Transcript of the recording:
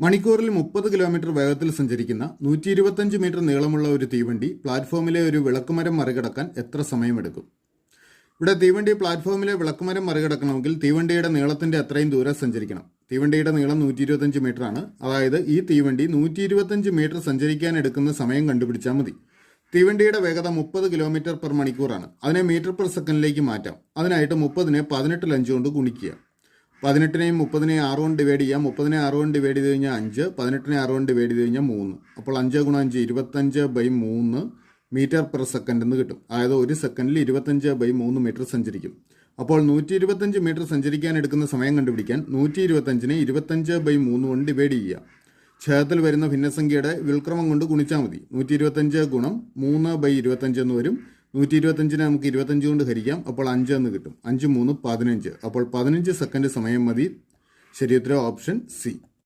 മണിക്കൂറിൽ 30 കിലോമീറ്റർ വേഗത്തിൽ സഞ്ചരിക്കുന്ന 125 മീറ്റർ നീളമുള്ള ഒരു തീവണ്ടി പ്ലാറ്റ്ഫോമിലെ ഒരു വിളക്കുമരം മറികടക്കാൻ എത്ര സമയമെടുക്കും? ഇവിടെ തീവണ്ടി പ്ലാറ്റ്ഫോമിലെ വിളക്കുമരം മറികടക്കണമെങ്കിൽ തീവണ്ടിയുടെ നീളത്തിന്റെ അത്രയും ദൂരം സഞ്ചരിക്കണം. തീവണ്ടിയുടെ നീളം 125 മീറ്റർ ആണ്. അതായത് ഈ തീവണ്ടി 125 മീറ്റർ സഞ്ചരിക്കാൻ എടുക്കുന്ന സമയം കണ്ടുപിടിച്ചാൽ മതി. തീവണ്ടിയുടെ വേഗത 30 കിലോമീറ്റർ പെർ മണിക്കൂറാണ്. അതിനെ മീറ്റർ പെർ സെക്കൻഡിലേക്ക് മാറ്റാം. അതിനായിട്ട് 30നെ 18 5 കൊണ്ട് ഗുണിക്കുക. 18നെയും 30നെയും 6 കൊണ്ട് ഡിവൈഡ് ചെയ്യാം. 30നെ 6 കൊണ്ട് ഡിവൈഡ് ചെയ്ത് കഴിഞ്ഞാൽ 5, 18നെ 6 കൊണ്ട് ഡിവൈഡ് ചെയ്ത് കഴിഞ്ഞാൽ 3. അപ്പോൾ 5 × 5 25/3 മീറ്റർ പെർ സെക്കൻഡ് എന്ന് കിട്ടും. അതായത് ഒരു സെക്കൻഡിൽ 25/3 മീറ്റർ സഞ്ചരിക്കും. അപ്പോൾ 125 മീറ്റർ സഞ്ചരിക്കാൻ എടുക്കുന്ന സമയം കണ്ടുപിടിക്കാൻ 125നെ 25/3 കൊണ്ട് ഡിവൈഡ് ചെയ്യുക. ഛേദത്തിൽ വരുന്ന ഭിന്നസംഖ്യയുടെ വിൽക്രമം കൊണ്ട് ഗുണിച്ചാൽ മതി. 125 × 3/25 എന്ന് വരും. 125നെ നമുക്ക് 25 കൊണ്ട് ഹരിക്കാം. അപ്പോൾ 5 എന്ന് കിട്ടും. 5 3 15. അപ്പോൾ 15 സെക്കൻഡ് സമയം മതി. ശരി ഉത്തരം ഓപ്ഷൻ സി.